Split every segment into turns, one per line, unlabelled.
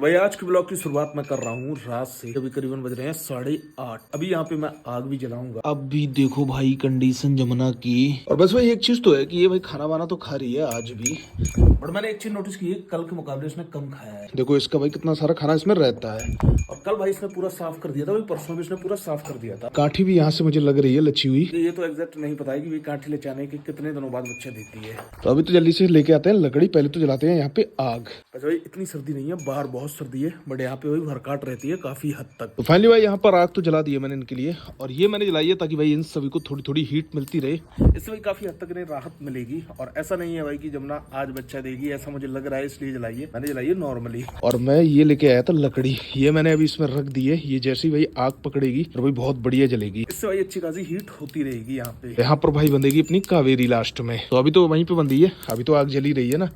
भाई आज के ब्लॉग की शुरुआत मैं कर रहा हूँ रात से। अभी करीबन बज रहे हैं 8:30। अभी यहाँ पे मैं आग भी जलाऊंगा। अब भी देखो भाई कंडीशन जमुना की। और बस भाई एक चीज तो है कि ये भाई खाना वाना तो खा रही है आज भी, बट मैंने एक चीज नोटिस की है, कल के मुकाबले इसने कम खाया है। देखो इसका भाई कितना सारा खाना इसमें रहता है। और कल भाई इसने पूरा साफ कर दिया था, भाई परसों भी इसने पूरा साफ कर दिया था। काठी भी यहाँ से मुझे लग रही है लच्छी हुई। ये तो एग्जैक्ट नहीं पता है कि काठी लचाने के कितने दिनों बाद बच्चा देती है। तो अभी तो जल्दी से लेके आते हैं लकड़ी, पहले तो जलाते हैं यहाँ पे आग। अच्छा भाई इतनी सर्दी नहीं है, बाहर बहुत सर्दी है, बट यहाँ पे वही भरकाट रहती है काफी हद तक। तो फाइनली भाई यहाँ पर आग तो जला दी है मैंने इनके लिए, और ये मैंने जलाई है ताकि भाई इन सभी को थोड़ी थोड़ी हीट मिलती रहे। इससे भाई काफी हद तक इन्हें राहत मिलेगी। और ऐसा नहीं है भाई कि जमुना आज बच्चा देगी, ऐसा मुझे लग रहा है इसलिए जलाई है। मैंने जलाई है नॉर्मली। और मैं ये लेके आया था लकड़ी, ये मैंने अभी इसमें रख दी है। ये जैसे भाई आग पकड़ेगी और भाई बहुत बढ़िया जलेगी। इससे भाई अच्छी खासी हीट होती रहेगी यहाँ पे। यहाँ पर भाई बंधेगी अपनी कावेरी लास्ट में। तो अभी तो वहीं पे बंधी है, अभी तो आग जली रही है ना।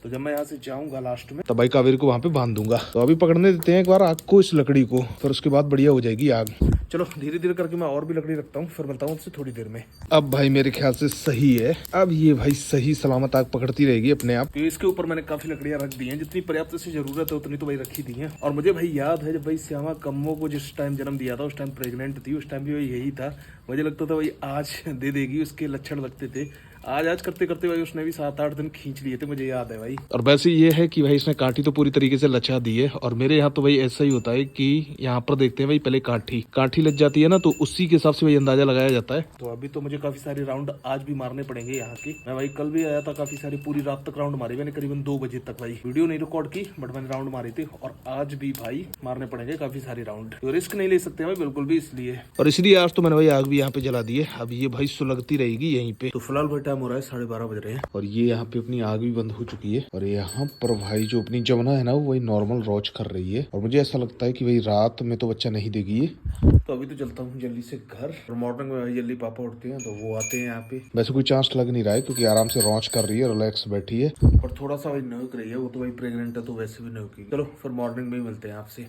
तो जब मैं यहाँ से जाऊंगा लास्ट में तब भाई कावेरी को वहाँ पे बांध दूंगा। तो अभी पकड़ने देते हैं एक बार आग को, इस लकड़ी को, फिर उसके बाद बढ़िया हो जाएगी आग। चलो धीरे धीरे करके मैं और भी लकड़ी रखता हूँ, फिर मिलता हूँ आपसे थोड़ी देर में। अब भाई मेरे ख्याल से सही है, अब ये भाई सही सलामत आग पकड़ती रहेगी अपने आप। तो इसके ऊपर मैंने काफी लकड़ियां रख दी हैं, जितनी पर्याप्त से जरूरत है उतनी तो भाई रखी दी है। और मुझे भाई याद है जब भाई श्यामा कम्मो को जिस टाइम जन्म दिया था, उस टाइम प्रेग्नेंट थी, उस टाइम भी भाई यही था। मुझे लगता था भाई आज दे देगी, उसके लक्षण लगते थे। आज करते करते भाई उसने भी 7-8 दिन खींच लिए थे, मुझे याद है भाई। और वैसे ये है कि भाई इसने काठी तो पूरी तरीके से लचा दी है। और मेरे यहाँ तो भाई ऐसा ही होता है कि यहाँ पर देखते हैं भाई पहले काठी लग जाती है ना, तो उसी के हिसाब से भाई अंदाजा लगाया जाता है। तो अभी तो मुझे काफी सारे राउंड आज भी मारने पड़ेंगे यहाँ के। मैं भाई कल भी आया था, काफी सारी पूरी रात तक राउंड मारे मैंने, करीबन 2 बजे तक। भाई वीडियो नहीं रिकॉर्ड की, बट मैंने राउंड मारे थे। और आज भी भाई मारने पड़ेंगे काफी सारे राउंड, तो रिस्क नहीं ले सकते भाई बिल्कुल भी, इसलिए। और इसलिए आज तो मैंने भाई आग भी यहाँ पे जला दी है। अब ये भाई सुलगती रहेगी यहीं पे। तो फिलहाल भाई टाइम हो रहा है 12:30 बज रहे हैं, और ये यहाँ पे अपनी आग भी बंद हो चुकी है। और यहाँ पर भाई जो अपनी जमुना है ना, वो वही नॉर्मल रौच कर रही है। और मुझे ऐसा लगता है कि भाई रात में तो बच्चा नहीं देगी ये। तो अभी तो चलता हूँ जल्दी से घर। और मॉर्निंग में जल्दी पापा उठते हैं तो वो आते हैं यहाँ पे। वैसे कोई चांस लग नहीं रहा है, क्योंकि आराम से रौच कर रही है, रिलैक्स बैठी है। और थोड़ा सा भाई नोक रही है, वो तो भाई प्रेग्नेंट है तो वैसे भी नोकी। चलो फिर मॉर्निंग में ही मिलते हैं आपसे।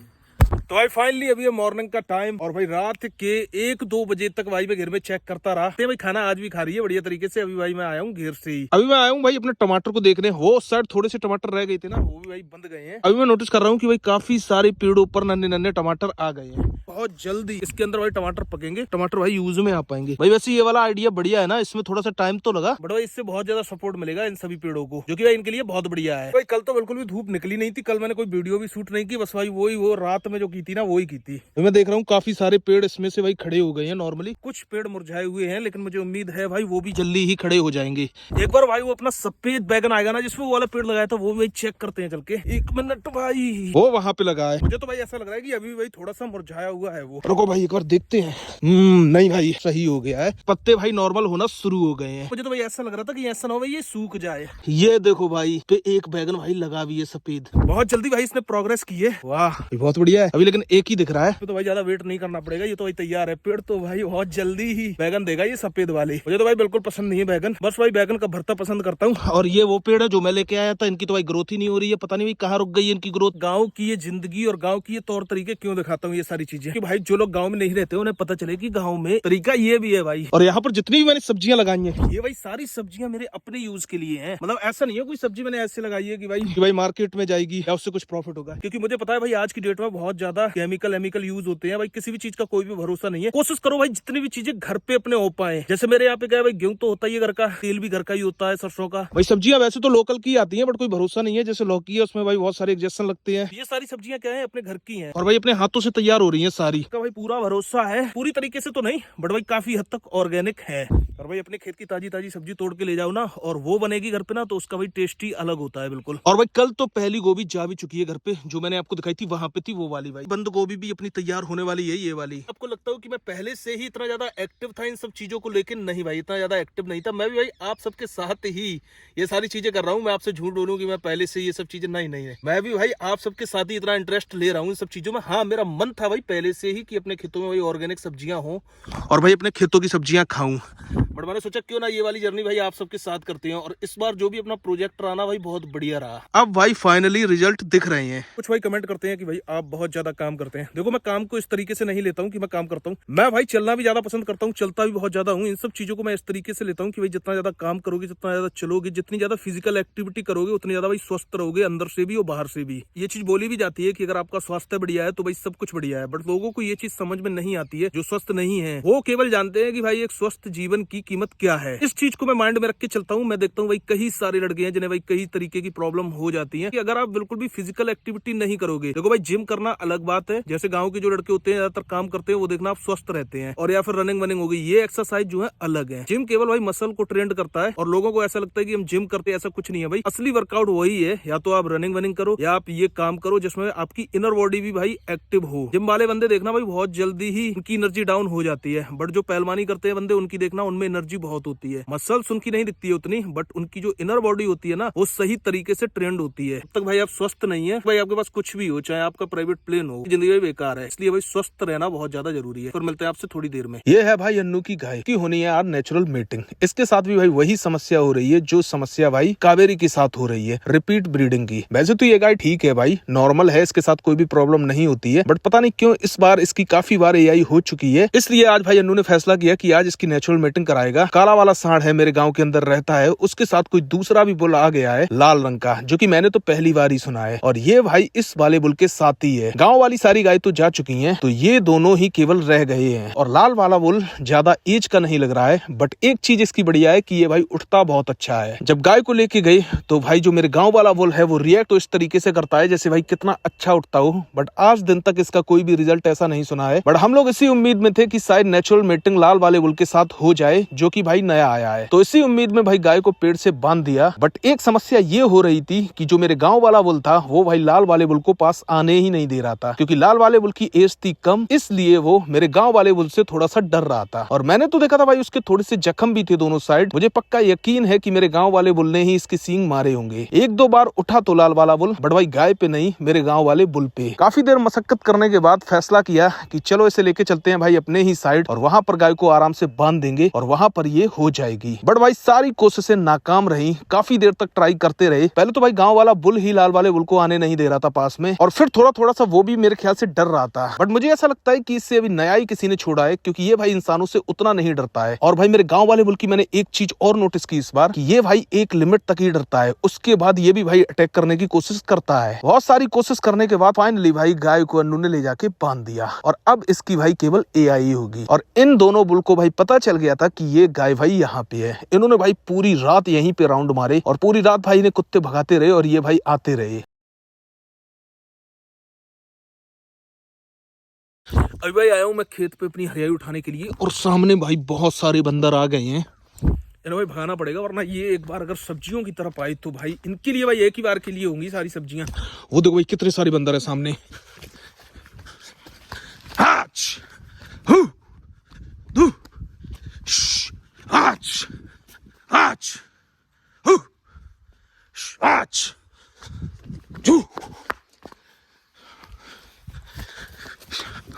तो भाई फाइनली अभी है मॉर्निंग का टाइम, और भाई रात के 1-2 बजे तक भाई मैं घर में चेक करता रहा। भाई खाना आज भी खा रही है बढ़िया तरीके से। अभी भाई मैं आया हूँ घर से ही। अभी मैं आया हूँ भाई अपने टमाटर को देखने। वो साइड थोड़े से टमाटर रह गए थे ना, वो भी भाई बंद गए हैं। अभी मैं नोटिस कर रहा हूँ कि भाई काफी सारे पेड़ों पर नन्हे नन्हे टमाटर आ गए हैं। बहुत जल्दी इसके अंदर भाई टमाटर पकेंगे, टमाटर भाई यूज में आ पाएंगे। भाई वैसे ये वाला आइडिया बढ़िया है ना, इसमें थोड़ा सा टाइम तो लगा, बट भाई इससे बहुत ज्यादा सपोर्ट मिलेगा इन सभी पेड़ों को, जो कि भाई इनके लिए बहुत बढ़िया है। भाई कल तो बिल्कुल भी धूप निकली नहीं थी, कल मैंने कोई वीडियो भी शूट नहीं की, बस भाई वो रात में जो की थी ना वही की थी। तो मैं देख रहा हूँ काफी सारे पेड़ इसमें से भाई खड़े हो गए हैं। नॉर्मली कुछ पेड़ मुरझाए हुए हैं, लेकिन मुझे उम्मीद है भाई वो भी जल्दी ही खड़े हो जाएंगे। एक बार भाई वो अपना सफेद बैगन आएगा ना, जिसमें वो वाला पेड़ लगाया था, वो भाई चेक करते हैं चल के। 1 मिनट भाई, वो वहां पे लगा है। मुझे तो भाई ऐसा लग रहा है कि अभी भाई थोड़ा सा मुरझाया हुआ है वो। रुको भाई एक बार देखते हैं। नहीं भाई सही हो गया है, पत्ते भाई नॉर्मल होना शुरू हो गए हैं। मुझे तो भाई ऐसा लग रहा था कि ऐसा ना हो भाई ये सूख जाए। ये देखो भाई पे एक बैगन भाई लगा भी है सफेद, बहुत जल्दी भाई इसने प्रोग्रेस की है। वाह बहुत बढ़िया है। अभी लेकिन एक ही दिख रहा है, तो भाई ज्यादा वेट नहीं करना पड़ेगा, ये तो भाई तैयार है। पेड़ तो भाई बहुत जल्दी ही बैगन देगा ये सफेद वाले। मुझे तो भाई बिल्कुल पसंद नहीं है बैगन, बस भाई बैगन का भरता पसंद करता हूँ। और ये वो पेड़ है जो मैं लेके आया था, इनकी तो भाई ग्रोथ ही नहीं हो रही है, पता नहीं भाई कहाँ रुक गई है इनकी ग्रोथ। गाँव की ये जिंदगी और गाँव की ये तौर तरीके क्यों दिखाता हूँ ये सारी चीजें, कि भाई जो लोग गाँव में नहीं रहते उन्हें पता चले कि गाँव में तरीका ये भी है भाई। और यहाँ पर जितनी भी मैंने सब्जियां लगाई हैं, ये भाई सारी सब्जियां मेरे अपने यूज के लिए हैं। मतलब ऐसा नहीं है कोई सब्जी मैंने ऐसे लगाई है कि भाई मार्केट में जाएगी या उससे कुछ प्रॉफिट होगा, क्योंकि मुझे पता है भाई आज की डेट में बहुत ज्यादा केमिकल यूज होते हैं। भाई किसी भी चीज का कोई भी भरोसा नहीं है। कोशिश करो भाई जितनी भी चीजें घर पे अपने हो पाए। जैसे मेरे यहाँ पे क्या है भाई, गेहूं तो होता ही है घर का, तेल भी घर का ही होता है सरसों का। भाई सब्जियां वैसे तो लोकल की आती है, बट कोई भरोसा नहीं है। जैसे लौकी है, उसमें भाई बहुत सारे इंजेक्शन लगते हैं। ये सारी सब्जियां क्या है, अपने घर की हैं, और भाई अपने हाथों से तैयार हो रही है सारी। का भाई पूरा भरोसा है, पूरी तरीके से तो नहीं, बट भाई काफी हद तक ऑर्गेनिक है। और भाई अपने खेत की ताजी सब्जी तोड़ के ले जाओ ना, और वो बनेगी घर पे ना, तो उसका भाई टेस्ट ही अलग होता है बिल्कुल। और भाई कल तो पहली गोभी जा भी चुकी है घर पे, जो मैंने आपको दिखाई थी वहां पे थी वो वाली। भाई बंद गोभी भी अपनी तैयार होने वाली है, ये वाली। आपको लगता हो कि मैं पहले से ही इतना ज्यादा एक्टिव था इन सब चीजों को लेकर? नहीं भाई इतना ज्यादा एक्टिव नहीं था। मैं भी भाई आप सबके साथ ही ये सारी चीजें कर रहा हूँ। मैं आपसे झूठ बोलूं कि मैं पहले से ये सब चीजें नहीं है। मैं भी भाई आप सबके साथ ही इतना इंटरेस्ट ले रहा हूँ इन सब चीजों में। हाँ मेरा मन था भाई पहले से ही कि अपने खेतों में भाई ऑर्गेनिक सब्जियां हो, और भाई अपने खेतों की सब्जियां खाऊं। बट मैंने सोचा क्यों ना ये वाली जर्नी भाई आप सबके साथ करते हैं। और इस बार जो भी अपना प्रोजेक्ट रहा ना भाई बहुत बढ़िया रहा। अब भाई फाइनली रिजल्ट दिख रहे हैं। कुछ भाई कमेंट करते हैं कि भाई आप बहुत ज्यादा काम करते हैं। देखो मैं काम को इस तरीके से नहीं लेता हूँ कि मैं काम करता हूँ। मैं भाई चलना भी ज्यादा पसंद करता हूँ, चलता भी बहुत ज्यादा हूँ। इन सब चीजों को मैं इस तरीके से लेता हूँ कि भाई जितना ज्यादा काम करोगे, जितना ज्यादा चलोगे, जितनी ज्यादा फिजिकल एक्टिविटी करोगे, उतनी ज्यादा भाई स्वस्थ रहोगे, अंदर से भी और बाहर से भी। ये चीज बोली भी जाती है कि अगर आपका स्वास्थ्य बढ़िया है तो भाई सब कुछ बढ़िया है। बट लोगों को ये चीज समझ में नहीं आती है। जो स्वस्थ नहीं है वो केवल जानते हैं कि भाई एक स्वस्थ जीवन की कीमत क्या है। इस चीज को मैं माइंड में रख के चलता हूँ। मैं देखता हूँ भाई कई सारे लड़के हैं जिन्हें भाई कई तरीके की प्रॉब्लम हो जाती है कि अगर आप बिल्कुल भी फिजिकल एक्टिविटी नहीं करोगे। देखो भाई जिम करना अलग बात है। जैसे गाँव के जो लड़के होते हैं ज्यादातर काम करते हैं, वो देखना आप स्वस्थ रहते हैं। और या फिर रनिंग वनिंग हो गई, ये एक्सरसाइज जो है अलग है। जिम केवल भाई मसल को ट्रेंड करता है और लोगों को ऐसा लगता है कि हम जिम करते हैं। ऐसा कुछ नहीं है भाई। असली वर्कआउट वही है, या तो आप रनिंग वनिंग करो या आप ये काम करो जिसमें आपकी इनर बॉडी भी भाई एक्टिव हो। जिम वाले बंदे देखना भाई बहुत जल्दी ही उनकी एनर्जी डाउन हो जाती है। बट जो पहलवानी करते हैं बंदे, उनकी देखना उनमें एनर्जी बहुत होती है। मसल्स उनकी नहीं दिखती है उतनी, बट उनकी जो इनर बॉडी होती है ना, वो सही तरीके से ट्रेंड होती है। तब तक भाई आप स्वस्थ नहीं है, भाई आपके पास कुछ भी हो, चाहे आपका प्राइवेट प्लेन हो, जिंदगी बेकार है। इसलिए भाई स्वस्थ रहना बहुत ज्यादा जरूरी है। फिर मिलते हैं आपसे थोड़ी देर में। ये है भाई अन्नू की गाय की होनी है यार नेचुरल मीटिंग। इसके साथ भी भाई वही समस्या हो रही है जो समस्या भाई कावेरी के साथ हो रही है, रिपीट ब्रीडिंग की। वैसे तो ये गाय ठीक है भाई, नॉर्मल है, इसके साथ कोई भी प्रॉब्लम नहीं होती है। बट पता नहीं क्यों इस बार इसकी काफी बार एआई हो चुकी है। इसलिए आज भाई अन्नू ने फैसला किया कि आज इसकी नेचुरल मीटिंग कराएगा। काला वाला सांड है मेरे गाँव के अंदर रहता है, उसके साथ कोई दूसरा भी बुल आ गया है लाल रंग का, जो कि मैंने तो पहली बार ही सुना है। और ये भाई इस वाले बुल के साथ ही है। गाँव वाली सारी गाय तो जा चुकी है, तो ये दोनों ही केवल रह गए हैं। और लाल वाला बुल ज्यादा एज का नहीं लग रहा है, बट एक चीज इसकी बढ़िया है कि ये भाई उठता बहुत अच्छा है। जब गाय को लेके गई तो भाई जो मेरे गांव वाला बुल है वो रिएक्ट तो इस तरीके से करता है जैसे भाई कितना अच्छा उठता हो। बट आज दिन तक इसका कोई भी रिजल्ट ऐसा नहीं सुना है। बट हम लोग इसी उम्मीद में थे कि शायद नेचुरल मीटिंग लाल वाले बुल के साथ हो जाए, जो कि भाई नया आया है। तो इसी उम्मीद में भाई गाय को पेड़ से बांध दिया। बट एक समस्या ये हो रही थी कि जो मेरे गाँव वाला बुल था वो भाई लाल वाले बुल को पास आने ही नहीं दे रहा था, क्योंकि लाल वाले बुल की एज थी कम, इसलिए वो मेरे गाँव वाले बुल से थोड़ा सा डर रहा था। और मैंने तो देखा था भाई उसके थोड़े से जख्म भी थे दोनों साइड। मुझे पक्का यकीन है कि मेरे गांव वाले बुल ने ही इसके सींग मारे होंगे। एक दो बार उठा तो लाल वाला बुल, बट भाई गाय पे नहीं, मेरे गांव वाले बुल पे। काफी देर मशक्कत करने के बाद फैसला किया कि चलो इसे लेके चलते हैं भाई अपने ही साइड, और वहां पर गाय को आराम से बांध देंगे और वहां पर ये हो जाएगी। बट भाई सारी कोशिशें नाकाम रही। काफी देर तक ट्राई करते रहे। पहले तो भाई गाँव वाला बुल ही लाल वाले बुल को आने नहीं दे रहा था पास में, और फिर थोड़ा थोड़ा सा वो भी मेरे ख्याल से डर रहा था। बट मुझे ऐसा लगता है कि इससे अभी नया ही किसी ने छोड़ा है, क्योंकि ये भाई इंसानों से उतना नहीं डरता है। और भाई मेरे गांव वाले बुल की मैंने एक चीज और नोटिस की इस बार, कि ये भाई एक लिमिट तक ही डरता है, उसके बाद ये भी भाई अटैक करने की कोशिश करता है। बहुत सारी कोशिश करने के बाद फाइनली भाई गाय को अन्नू ने ले जाके बांध दिया, और अब इसकी भाई केवल एआई होगी। और इन दोनों बुल को भाई पता चल गया था कि ये गाय भाई यहाँ पे है। इन्होंने भाई पूरी रात यहीं पे राउंड मारे, और पूरी रात भाई ने कुत्ते भगाते रहे, और ये भाई आते रहे। अभी भाई आया हूँ मैं खेत पे अपनी हरियाई उठाने के लिए, और सामने भाई बहुत सारे बंदर आ गए हैं। इन्हें भाई भगाना पड़ेगा, वरना ये एक बार अगर सब्जियों की तरफ आए तो भाई इनके लिए भाई एक ही बार के लिए होंगी सारी सब्जियां। वो देखो भाई कितने सारे बंदर है सामने। आच, हु, दु, श, आच, आच, हु, श, आच, जू,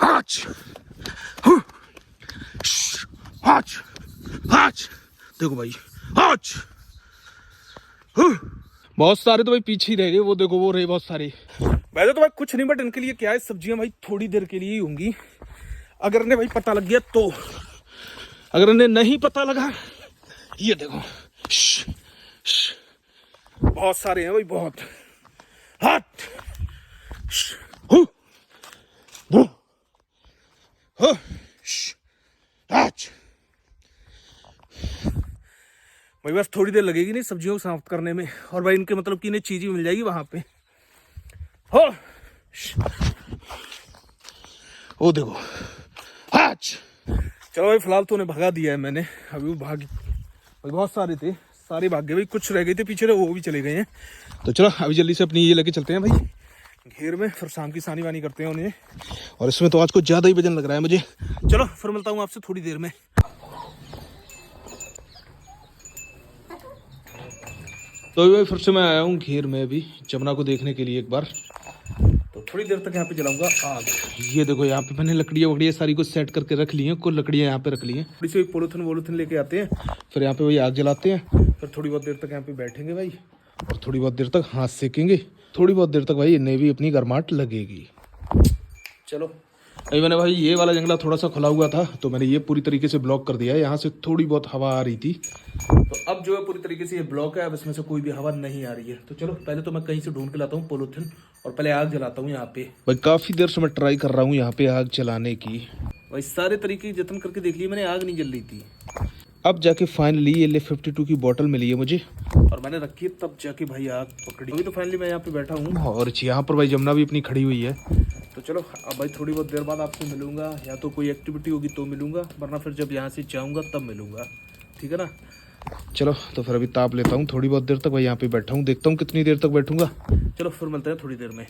आच, हु, श, आच, आच। देखो भाई आज बहुत सारे तो भाई पीछे ही रह गए। वो देखो वो रहे बहुत सारे। वैसे तो भाई कुछ नहीं, बट इनके लिए क्या है, सब्जियां भाई थोड़ी देर के लिए ही होंगी। अगर इन्हें भाई पता लग गया तो, अगर इन्हें नहीं पता लगा, ये देखो बहुत सारे हैं भाई, बहुत। हट, हु, दु, हु, आज भाई बस थोड़ी देर लगेगी नहीं सब्जियों को साफ करने में, और भाई इनके मतलब कि इन्हें चीज भी मिल जाएगी वहां पे। हो ओ देखो आज। चलो भाई फिलहाल तो उन्हें भगा दिया है मैंने। अभी वो भाग भाई बहुत सारे थे, सारे भाग गए भाई, कुछ रह गए थे पीछे, वो भी चले गए हैं। तो चलो अभी जल्दी से अपनी ये लेके चलते हैं भाई घेर में, फिर शाम की सानी वानी करते हैं उन्हें। और इसमें तो आज कुछ ज्यादा ही वजन लग रहा है मुझे। चलो फिर मिलता हूँ आपसे थोड़ी देर में। तो भाई फिर से मैं आया हूँ घेर में अभी जमुना को देखने के लिए एक बार। तो थोड़ी देर तक यहाँ पे जलाऊंगा आग। ये देखो यहाँ पे मैंने लकड़ियाँ वकड़ियाँ सारी कुछ सेट करके रख ली हैं, कुछ लकड़ियाँ यहाँ पे रख ली हैं। थोड़ी सी पोलोथिन वोलोथिन लेके आते हैं, फिर यहाँ पे वही आग जलाते हैं, फिर थोड़ी बहुत देर तक यहाँ पे बैठेंगे भाई, और थोड़ी बहुत देर तक हाथ सेकेंगे, थोड़ी बहुत देर तक भाई इन्हें भी अपनी गर्माहट लगेगी। चलो अभी मैंने भाई ये वाला जंगला थोड़ा सा खुला हुआ था, तो मैंने ये पूरी तरीके से ब्लॉक कर दिया है। यहाँ से थोड़ी बहुत हवा आ रही थी, तो अब जो है पूरी तरीके से ये ब्लॉक है, अब इसमें से कोई भी हवा नहीं आ रही है। तो चलो पहले तो मैं कहीं से ढूंढ के लाता हूँ पोलोथिन, और पहले आग जलाता हूँ यहाँ पे। भाई काफी देर से मैं ट्राई कर रहा हूँ यहाँ पे आग जलाने की, भाई सारे तरीके जतन करके देख लिए मैंने, आग नहीं जल रही थी। अब जाके फाइनली ये ले 52 की बोतल मिली है मुझे, और मैंने रखी है, तब जाके भाई आग पकड़ी। अभी तो फाइनली मैं यहाँ पे बैठा हूँ, और यहाँ पर भाई जमुना भी अपनी खड़ी हुई है। तो चलो अब भाई थोड़ी बहुत देर बाद आपसे मिलूंगा, या तो कोई एक्टिविटी होगी तो मिलूंगा, वरना फिर जब यहाँ से जाऊँगा तब मिलूंगा, ठीक है ना। चलो तो फिर अभी ताप लेता हूँ थोड़ी बहुत देर तक, भाई यहाँ पे बैठा हूँ, देखता हूँ कितनी देर तक बैठूंगा। चलो फिर मिलते हैं थोड़ी देर में।